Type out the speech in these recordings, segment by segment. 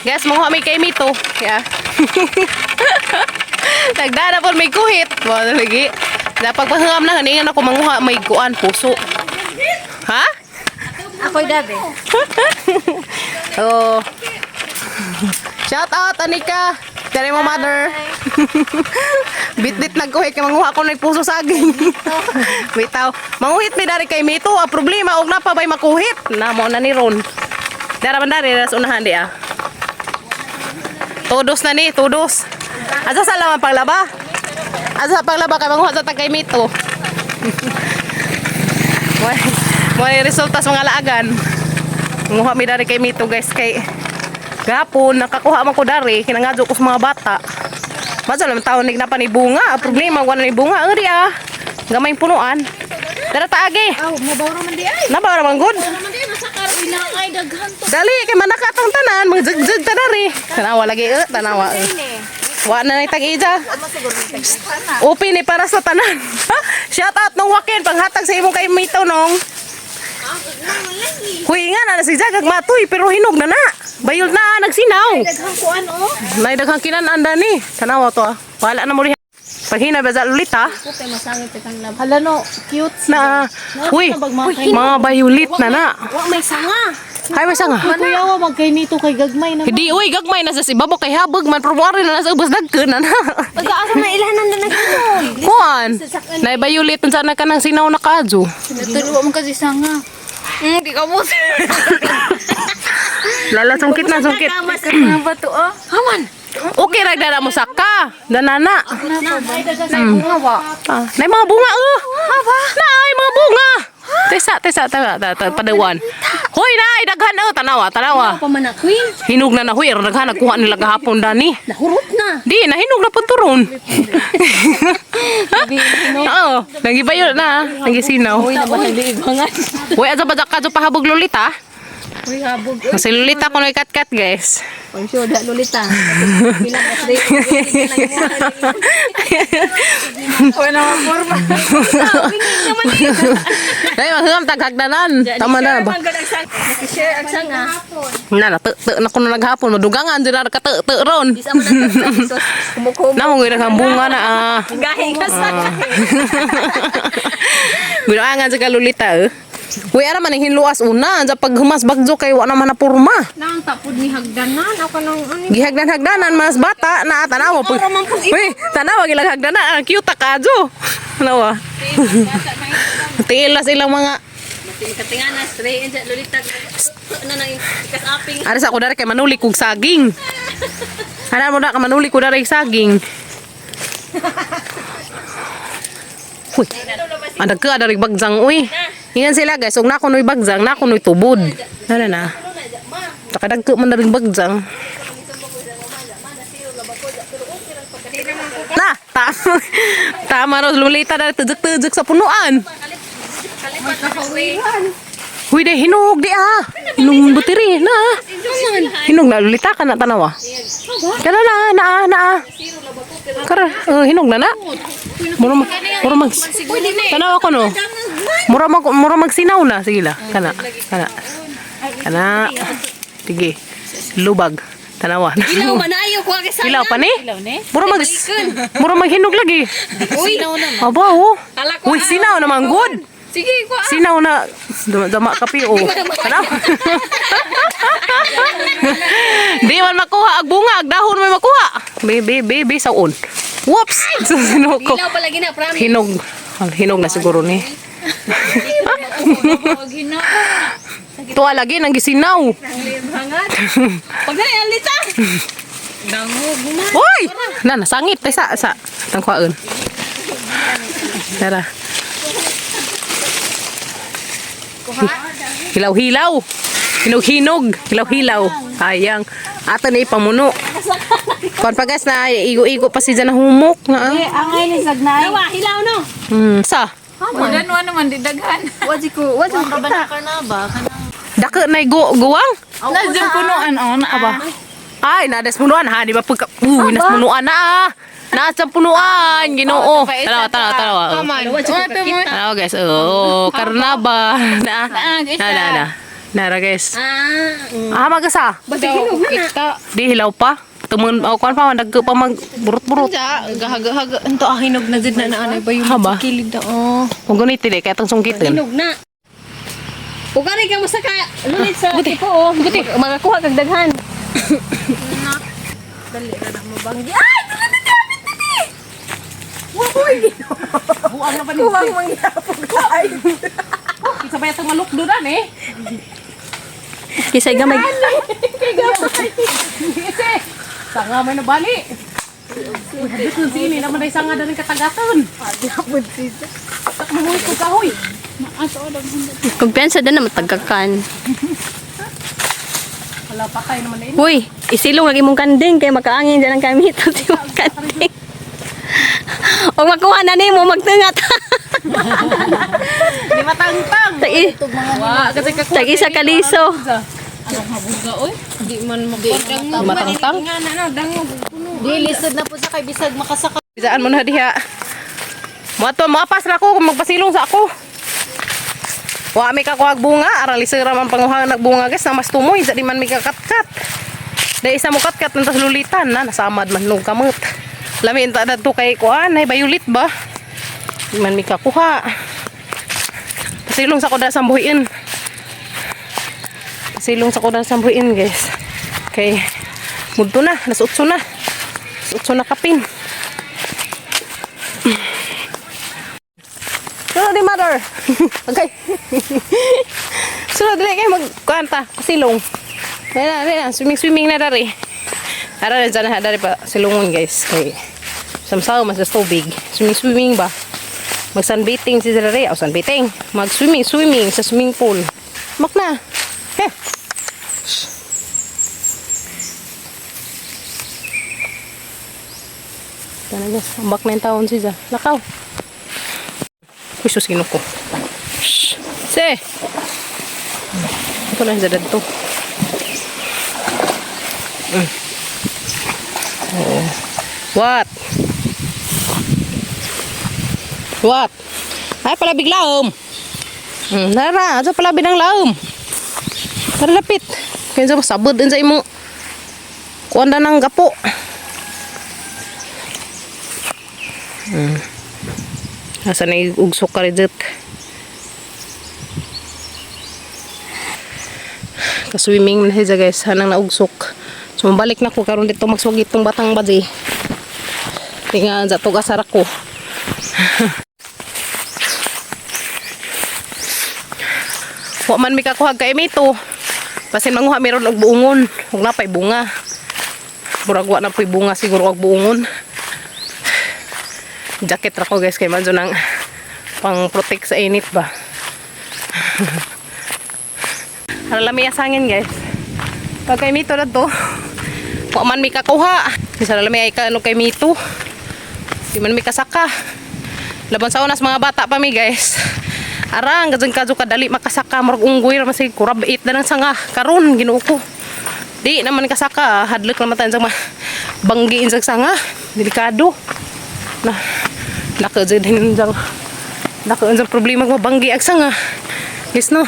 Guys, mga may kay Mito. Yeah. Nagdana po may kuhit. Wala lagi. Dapat pahangam na haningan ako manguha may kuan puso. Ha? Ako'y dabe. Oh. Shout out Anika. Dari mo mother. Bit-bit nagkuhit kay manguha ko ng puso saging. Bitaw. Manguhit mi dari kay Mito. Ang problema og napa bay makuhit. Namo na ni Ron. Dara man dari das unahan di ah. Todos na ni, todos. Asa sa laman paglaba? Asa sa paglaba kay manguha sa kay Mito. Mo resulta sa mga laagan. Manguha mi dari kay Mito guys kay gapon nakakuha man ko dari kinangadyo ko sa mga bata. Maso lang taon nig na pa ni bunga. Problema wala ni bunga ang ah. Gamay punuan. Dara taagi. Aw, mabaw naman di ay. Nabaw naman good. Naman di masakar ilang ay daghan to. Dali kay manakatang tanan, mga jug-jug ta dari. Tanawa lagi tanawa. Wa na nay tag-ija. Open ni para sa tanan. Shout out nung wakin panghatag sa imong kay Mito nong. Kuy nga na si Jagag matoy pero hinog na na. Bayol na nagsinaw. Daghang kuan oh. Nay daghang kinan-anda ni. Tanawa to ah. Wala na mo rin. Paghina ba sa lulit ha? Kay masangit itang lab. Hala no, cute. Na. Uy, mga bayulit na na. Wa may sanga. Hay may sanga. Ano yawa magkay nito kay gagmay na. Hindi, uy, gagmay na sa sibabo kay habog man probuari na sa ubos dagke na na. Pag-asa na ilahanan na nagkunoy. Kuan. Nay bayulit unsa na kanang sinaw na kaadyo. Natulo mo kasi sanga. Di ka mo. Lala sungkit na sungkit. Kamas ka na bato oh. Haman. Okay ra dara mo saka. Danana. Bunga wa. Nay mga bunga Haba. Nay mga bunga. Tesa padawan. Hoy nay daghan tanawa. Pamanakwin. Hinog na huy daghan nagkuha nila gahapon dani. Nahurot na. Di nahinog na punturon. Oo, nagibayo na, nagisinaw. Uy, nabahalibangan. Uy, aja ba ka pahabog Lolita? Uy, habog. Kasi Lolita ko na kat guys. Pang sure, da lulita. Bilang asri. Uy, nakaporma. Ay, mahangam taghagdanan. Tama na ba? Share ang sanga. Na te na kuno naghapon madugangan dira ka te ron. Isa mo na kumukumo. Na mo gira bunga na Gahing ka sa. Bilangan sa Lolita Uy, ara man hinluas una, sa paghumas bagjo kay wa naman na porma. Nang tapod ni hagdanan ako nang ani. Gihagdan-hagdanan mas bata na tanawa po. Uy, tanawa gilang hagdanan, cute ta kadyo. Tanawa. Tiilas ilang mga Katingan na stray sa lulita. Na nang ikas aping. Ara sa ako dari kay manuli kog saging. Ana mo na ka manuli ko dari saging. Uy. Andag ka dari bagjang uy. Ingan sila guys, og na kunoy bagjang, na kunoy tubod. Ana na. Takadag ko man dari bagjang. Na, tama ro lulita dari tujek-tujek sa punuan. Uy, deh hinog di Hinog butiri na. Hinog na lulita ka na tanawa. Kana na. Kara, hinog na na. Mura mag tanawa ko no. Mura magsinaw na sige la. Kana. Sige. Lubag. Tanawa. Ilaw manayo ko kay sanga. Ilaw pa ni? Mura maghinog lagi. Uy, Aba Uy, sinaw naman good. sige ko. Sinaw na dama kapi Tanawa. Di man makuha ag bunga, ag dahon man makuha. Baby saon. Whoops. Sinuko. Ilaw palagi na promise. Hinog na siguro ni. Tuwa lagi nang gisinaw. Hangat. Pag na alita. Dango guman. Hoy! Nasangit sa tangkuan. Tara. Hilaw-hilaw. Hinog-hinog. Hilaw-hilaw. Sayang. Ato na ipamuno. Kon pa guys na igo-igo pa si dyan na humok. Angay ni sagnay. Dawa hilaw no. Sa? Haman naman di daghan. Waji ko kita. Na ba kanang Dako na guwang? Nasdem punuan na aba. Ay, nadas punuan ha. Di ba pagka... nas punuan na Nasa punuan. Ginoo. Tarawa. Kaman. Tarawa guys. Karnaba. Na. Nara guys. Ah, Magasa. basta hinog na. Kita. Di hilaw pa. Tumun kuan pa nagka pa magburot-burot. Ja, gahaga-haga. Ito hinog na dyan na anay ba yung Haba. kilid na. Oh. Kung ganit tili kaya tang sungkitin. Hinog na. Ugari ka mo sa lulit sa tipo oh. Buti makakuha kag daghan. Dali na na mabanggi. Ay, dili dili dili. Woy. Buang na pa ni. Kuwang mangyapon kay. Isa ba itong malukduran eh? Kisay gamay. Kay gamay. Kasi, sanga may nabali. Hadis nun sini naman ay sanga na rin katagaton. Agapod siya. Tak mahuy ko kahoy. Kumpiyansa din na matagakan. Wala patay naman na Uy, isilong lagi mong kanding kay makaangin dyan ang gamit at yung kanding. O makuha na ni mo magtungat. Di matangtang. Wa, kasi kakuha. Tag isa kaliso. Anong mabuga oy? Di man mabutang. Di matangtang. Nga na no, dangog. Di, lisod na po sa kay bisag makasaka. Bisaan mo na diha. Moto mapas ra ko kung magpasilong sa ako. Wa mi ka kuhag bunga, aral lisira man panguhang nagbunga guys, na mas tumoy, sa di man mi kakatkat. Dahil isa mo katkat ng tas lulitan na, nasamad man nung kamot. Lami inta na to kay kuan, ay bayulit ba? Di man mi kakuha. Pasilong sa kuda sambuhin. Pasilong sa kuda sambuhin guys. Kay mudto na, nasutso na. Nasutso na kapin. Sunod di mother. Okay. Sunod dili kay magkanta pasilong. Dali na, swimming na dari. Ara na dyan na dari pa silungon guys. Kay samsaw mas sa tubig. Swimming ba? Mag sunbathing si dari. O sunbathing. Mag swimming sa swimming pool. Mak na. He. Tana guys, ambak na yung taon siya. Lakaw. Uy, susino ko. Shhh. Se! Ito lang sa dad to. Oh. What? What? Ay, pala biglaom. Nara, asa pala binang laom. Tara lapit. Kaya sa masabod din sa imo. Kuanda ng gapo. Asa na ugsok ka rin dito. Ka-swimming na siya guys. Hanang naugsok. So mabalik na ko karon dito magsugit tong batang baji. Tinga sa tuga sarak ko. Wa man mi kakuha kay mito. Basin manguha meron og buungon. Ug napay bunga. Murag wa na poy bunga siguro og buungon. Jacket ra ko guys kay manjo nang pang protect sa init ba. Halami asangin guys. Pag kay mito na to, wa man mi kakuha. Bisa lalami ay ka ano kay mito. Di man mi kasaka. Laban sa unas mga bata pa mi guys. Arang gajeng kadyo kadali makasaka murag unggoy ra masig kurab it na ng sanga karon Ginoo ko. Di naman kasaka hadlok naman tan sang banggiin sang sanga. Delikado. Nah, nakajudin jang nakaunsa problema ko banggi ag sanga. Yes no.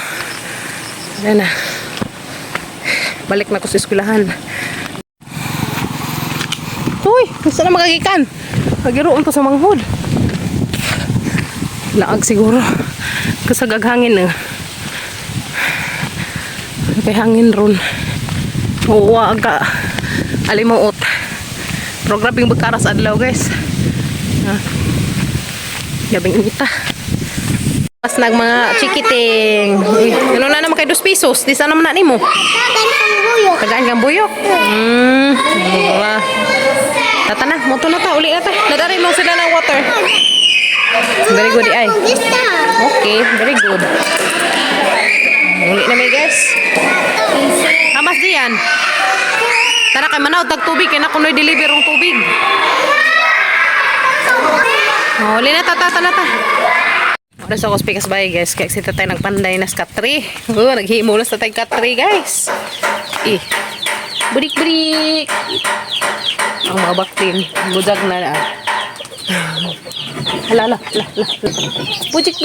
Na. Balik na ko sa eskwelahan. Uy, gusto na magagikan. Pagiroon ko sa manghod. Laag siguro. Kasagag hangin na. Kay hangin ron. Uwa aga. Alimuot. Pero grabing magkaras adlaw guys. Gabing inita. Pas nag mga chikiting. Ano na naman kay 2 pesos. Di sana naman na nimo. Tagaan kang buyok. Wala. Tata na, moto na ta, uli na ta. Nadari mo sila ng water. Very good ay. Okay, very good. Uli na may guys. Hamas diyan. Tara kay manaw tag tubig kay nakunoy deliver ng tubig. Uli na ta, tata na ta. Oras ako speakers bay guys. Kaya sita tayo nagpanday na sa katri. Naghihimo na sa tayo katri guys. Budik-budik. Ang mga baktin. Budag na na. Hala. Bujik.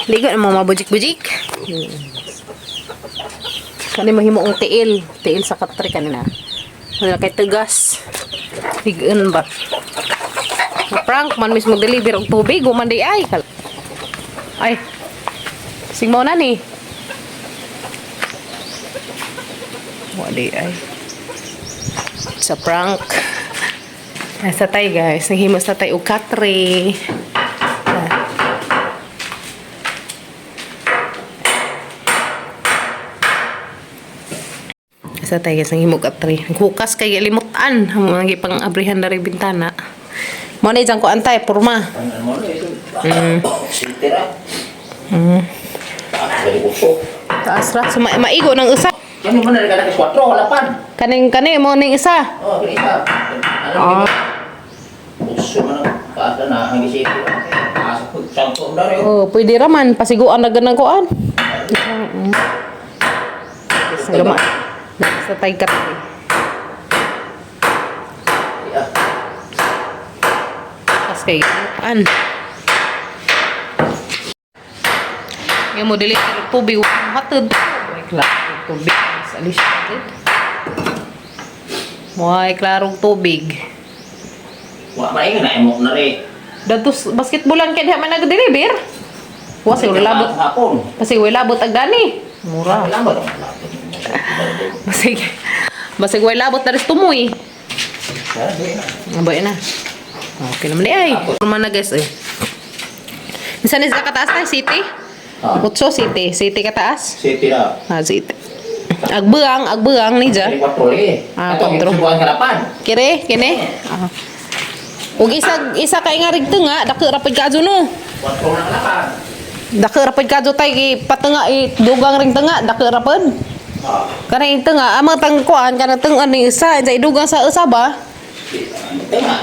Ligo na mga bujik-bujik. Kani mahimo ang tiil. Tiil sa katri kanina. Wala kay tegas. Higaan ba? Prank man mismo deliver og tubig. Guman di ay. Ay. Sigmo na ni. Wali ay. Sa prank. Nasa tay guys. Naghimos na tayo og katri. Sa tayo guys, ang himog katri. Naghukas kay limutan. Ang mga pang abrihan na rin bintana. Mo na isang ko antay, purma. Taas ra. So, maigo ng isa. Yan mo na nagkana ka 4 wala pan. Kaning mo ning isa. Oh, isa. Ah. Uso man paata na ang isip. Asa pud sangko na rin. Oh, pwede raman pasiguan na ganang kuan. Gama. Sa tay katri. Tapos kay kuan. Yung mo dili tubig hatod. Ay klaro tubig sa lisod. Ay klarong tubig. Wa maing na imo na rin. Datos basketballan kay diha man nag-deliver. Wa sig labot. Hapon. Kasi way labot ag dani. Mura. Lambat. Basig way labot na rin tumoy. Abay na. Okay naman di ay. Naman na guys eh. Isa ni sa kataas tayo, city? Utso, city. City kataas? City na. Ah, city. Agbuang ni dyan. 4 eh. Ah, Ito, 4. subuhan harapan. Kire, kine. Ah. Ug isa kay nga rigto nga, dako rapid kadyo no. 4 na harapan. Dako rapid kadyo tay patenga dugang ring tenga, dako rapid. Kana tenga amang tangkuan kana tenga ni isa, jay dugang sa usa ba? Tengah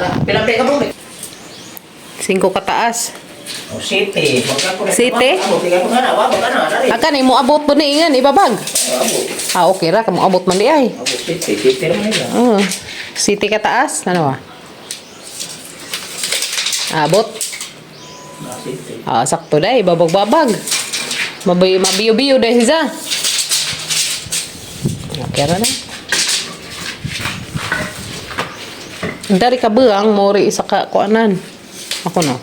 na. Pilampi ka bro. 5 kataas. Oh, city. City? Tingnan mo na, wa ba na dari. Akan imo abot po ni ingan ibabag. Ah, okay ra kamo abot man di ay. City naman nila. City kataas, ano ba? Abot. City. Ah, sakto dai, babag-babag. Mabiyo-biyo dai siya. Okay ra na. Dari kabuang mori isa ka kuanan. Ako no.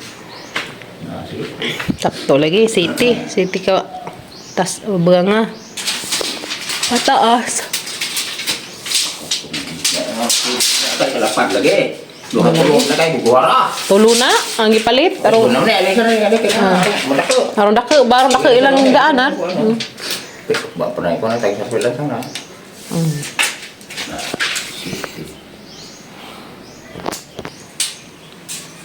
Sakto lagi city ka tas buang nga. Pataas. Kalapan lagi. Duha puluh na kay buwara. Tulo na ang gipalit Pero aron na ali ka na madako. barong dako ilang daanan. Ba pernah ko na tayo sa pila sana.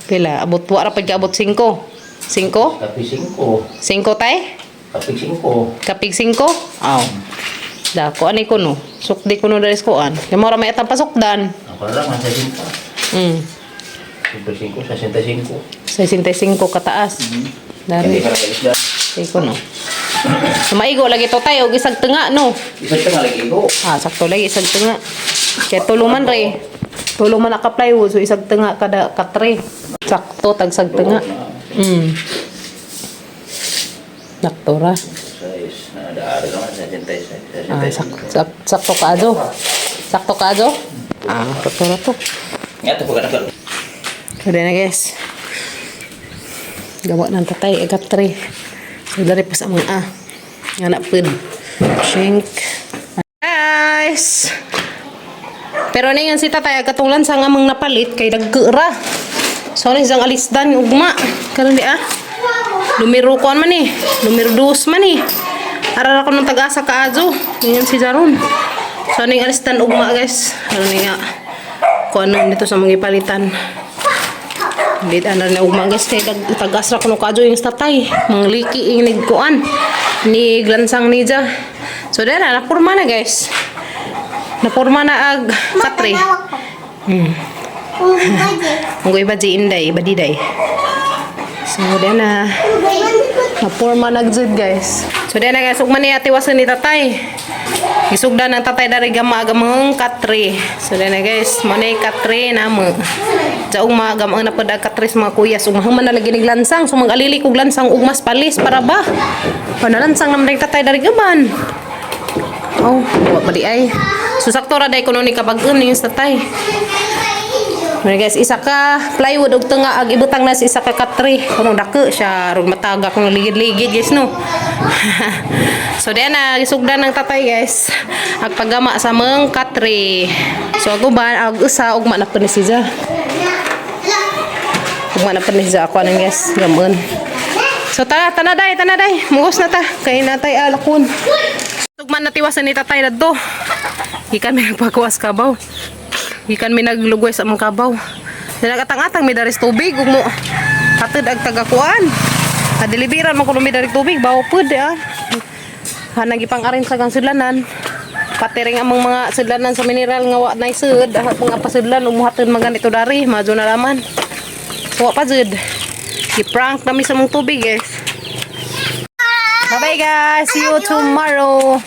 Pila abot wa ra pag abot 5. 5? Tapi 5. 5 tay? Tapi 5. Kapig 5? Aw. Da ko ani ko no. Sukdi ko no dari skoan. Kay mo ra may atang pasukdan. Ako lang sa 5. 5 65. 65 kataas. Dari Dari ka na isda. ko no. So, maigo lagi to tayo og isag tenga no. Isa tengah lagi go. Ah, sakto lagi isag tenga. Kay tuluman re. Tuluman naka plywood so isag tenga kada katre. Sakto tag sag tenga. Sakto ra. Size na ada naman sa 66. Ah, sakto kaadyo. Sakto kaadyo. Ah, sakto ra to. Nga to pagkakal. Kaya na guys. Gawa ng tatay katre. So dari pa sa mga anak pud. Sink. Guys. Pero na yan si tatay agatulan sa ngamang napalit kay dagkera. So ni isang alisdan ugma. Karon di ah. Numero kuan man ni. Numero 2 man ni. Ara ko nang tag-asa kaadyo. Yan si Jaron. So ning alisdan ugma guys. Ano ni nga. Kuan dito sa mga palitan. Dito na rin ugma guys. Kay tag-asa ko no kaadyo yung tatay. Mga liki inig kuan. Ni glansang nija. So dara napurma na guys. Napurma na ag katre. Ang iba di inday, iba di day. So dyan na. Napurma na agzid guys. So dyan na guys, ugman ni ati wasan ni tatay. Isugda ng tatay dari gama-gamang katre. So dyan na guys, manay katre na mo. Jaong mga gamang na pada katre sa mga kuya. So mahaman na lagi niglansang. So mag-alili ko glansang ugmas palis para ba? Panalansang naman ng tatay dari gaman. Oh, wa pa di ay. So sakto ra day kuno ni kabag-on yung tatay. Mga guys, isa ka plywood og tunga ag ibutang na si isa ka katri. Kuno dako siya ron matagak ng ligid-ligid guys no. So diyan na isugdan ng tatay guys. Ag paggama sa mga katri. So aguban ag usa ugma na pa ni siya. Ugma na pa ni siya ako nang guys, gamon. So tanaday. Mugos na ta kay natay alakon. Ugma na tiwasan ni tatay dadto. Ikan may nagpakuwas kabaw. Ikan may naglugway sa mga kabaw. Nalagatang-atang may daris tubig. Ug mo katid ag tagakuan. Kadilibiran mo kuno may daris tubig. Bawo pud ah. Hanagi pang arin sa sudlanan. Pati ring among mga sudlanan sa mineral nga wa nay sud. Mga pasudlan umuhaton maganito dari. Madyo na laman. Wa pa jud. I-prank kami sa mong tubig guys. Bye bye guys. See you tomorrow.